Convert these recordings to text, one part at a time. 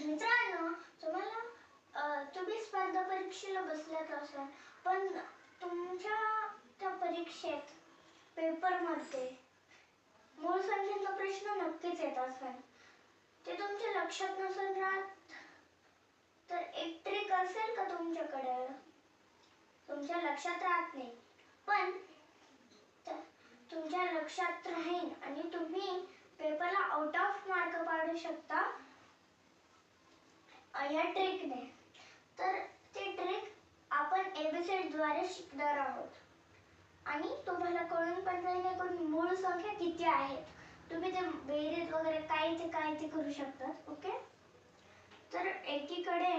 मित्रांनो, तुम्ही स्पर्धा परीक्षेला बसलात असाल, पण तुमच्या त्या परीक्षेत पेपरमध्ये मूळ संख्येचा प्रश्न नक्कीच येत असेल. ते तुमच्या लक्षात नसेल राहत तर एक ट्रिक असेल का तुमच्याकडे? तुमच्या लक्षात राहत नाही पण तुमच्या लक्षात राहील आणि तुम्ही पेपरला आउट ऑफ मार्क पाडू शकता या ट्रिकने. तर ती ट्रिक आपण एबीसीडी द्वारे शिकणार आहोत आणि तुम्हाला कळून पण जाईल की मूळ संख्या किती आहेत. तुम्ही ते बेरीज वगैरे काय ते करू शकता. ओके, तर एकीकडे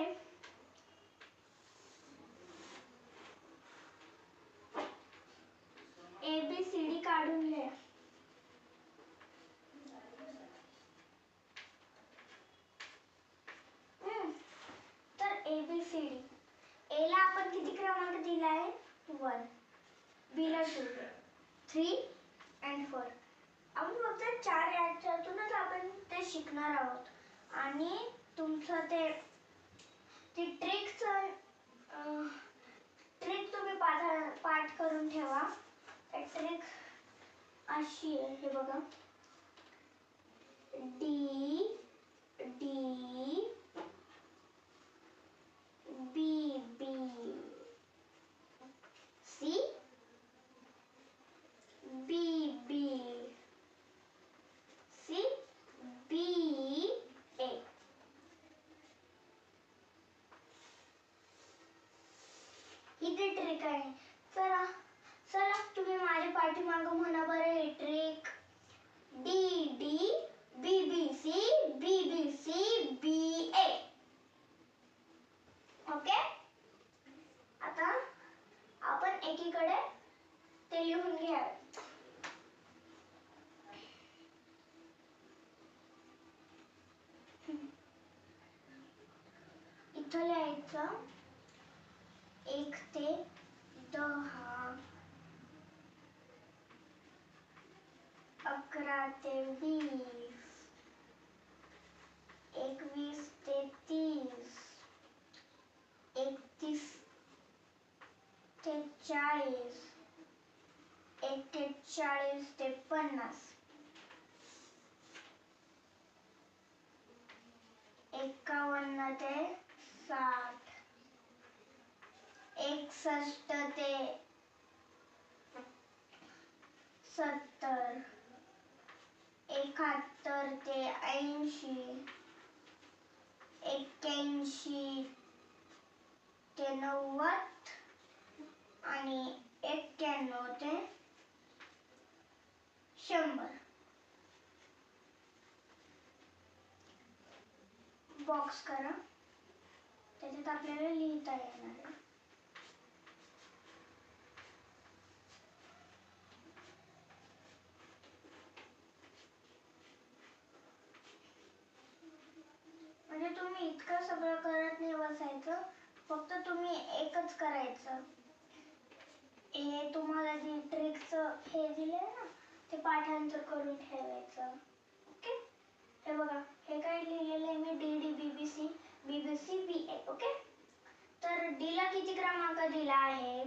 एबीसीडी काढून घ्या. एबीसीडी ए ला आपण किती क्रमांक दिला आहे? 1, बी ला 2, 3 and 4. आपण फक्त 4 याच्यातूनच आपण ते शिकणार आहोत आणि तुमचं ते ट्रिक तुम्ही पाठ करून ठेवा. ट्रिक अशी आहे, हे बघा. D D B B C B B C B A. ही ती ट्रिक आहे. चला तुम्ही माझ्या पाठीमागं म्हणा बरं ही trick. D D B B C B A. Okay, आता आपण एकीकडे ते लिहून घ्या. इथं लिहायचं 1 ते 10, 11 ते 20, 21 ते 30, 31 ते 40, 41 ते 50, 51 ते 60, 61 ते 70, 71 ते 80, 81 ते 90 आणि 91 ते 100. बॉक्स करा, त्याच्यात आपल्याला लिहिता येणार आहे. म्हणजे तुम्ही इतकं सगळं करत नाही बसायचं, फक्त तुम्ही एकच करायचं. हे तुम्हाला जे ट्रिकचं हे दिले ना ते पाठांतर करून ठेवायचं. ओके, हे बघा, हे काय लिहिलेलं आहे मी? D D B B C B B C B A. Okay, तर डी ला किती क्रमांक दिला आहे?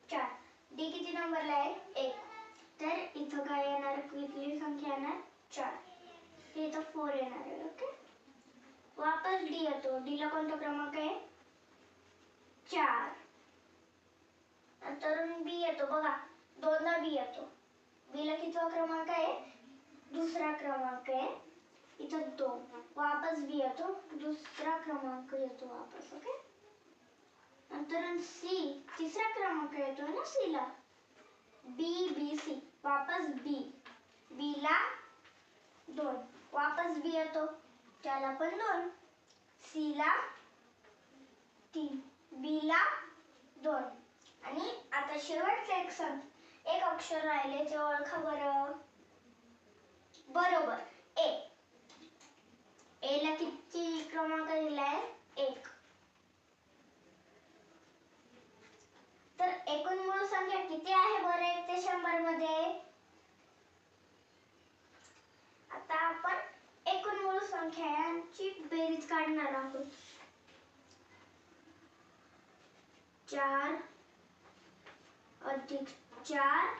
4. डी किती नंबरला आहे? 1. तर इथं काय येणार? किती संख्या येणार? 4. इथं 4 येणार आहे. ओके, वापस डी येतो. डी ला कोणता क्रमांक आहे? 4. नंतर बी येतो बघा, 2 ला बी येतो. बी ला कितवा क्रमांक आहे? दुसरा क्रमांक आहे. इथं 2. वापस बी येतो, दुसरा क्रमांक येतो वापस. ओके, नंतर सी तिसरा क्रमांक येतो ना सी ला. बी बी सी वापस बी. बी ला 2. वापस बी येतो, त्याला पण 2. सी ला 3, बी ला 2 आणि आता शेवटचं एक अक्षर राहिले ते ओळखा बरं. बरोबर, ए. ए ला किती क्रमांक दिलाय? 1. तर एकूण मूळ संख्या किती आहे बरं 1 ते 100 मध्ये? आता आपण एकूण मूळ संख्या संख्यांची बेरीज काढणार आहोत. 4 अधिक 4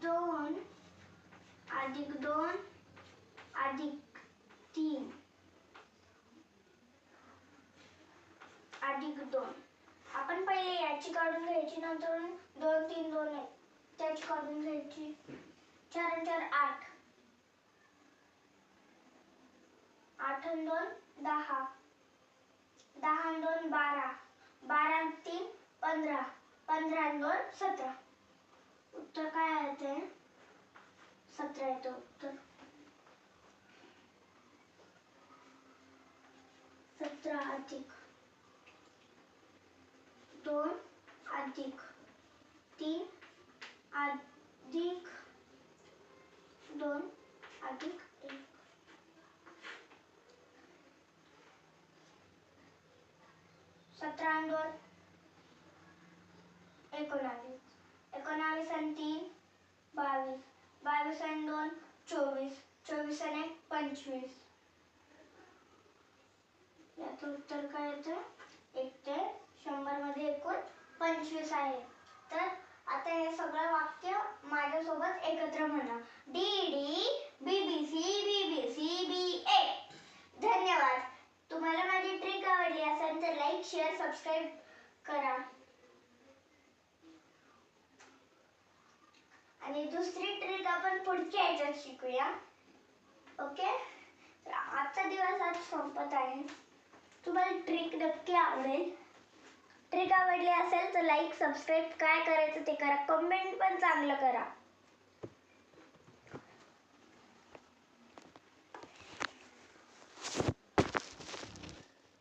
2 अधिक 2 अधिक 3 अधिक 2. आपण पहिले याची काढून घ्यायची, नंतर 2 3 2 आहे त्याची काढून घ्यायची. 4 आणि 4 8, 8 आणि 2 10, 10 आणि 2 12, 12 आणि 3 15, 15 आणि 2 17. उत्तर काय आहे ते? 17 येतं उत्तर. 17 अधिक 2 अधिक 3 अधिक 2 अधिक 1. 17 आणि 2 19, 19 आणि 3 22, 22 आणि 2 24, 24 आणि 1 25. याचं उत्तर काय येतं? 1 ते 100 मध्ये एकूण 25 आहे. तर आता हे सगळं वाक्य माझ्यासोबत एकत्र म्हणा. DD BBC BBC BA. धन्यवाद. तुम्हाला माझी ट्रिक आवडली असेल तर लाईक शेअर सबस्क्राईब करा. आणि दुसरी ट्रिक आपण पुढच्या ह्याच्यात शिकूया. ओके, तर आजचा दिवस आज संपत आहे. तुम्हाला ट्रिक नक्की आवडेल. ट्रिक आवडली असेल तर लाईक सबस्क्राईब काय करायचं ते करा. कमेंट पण चांगलं करा.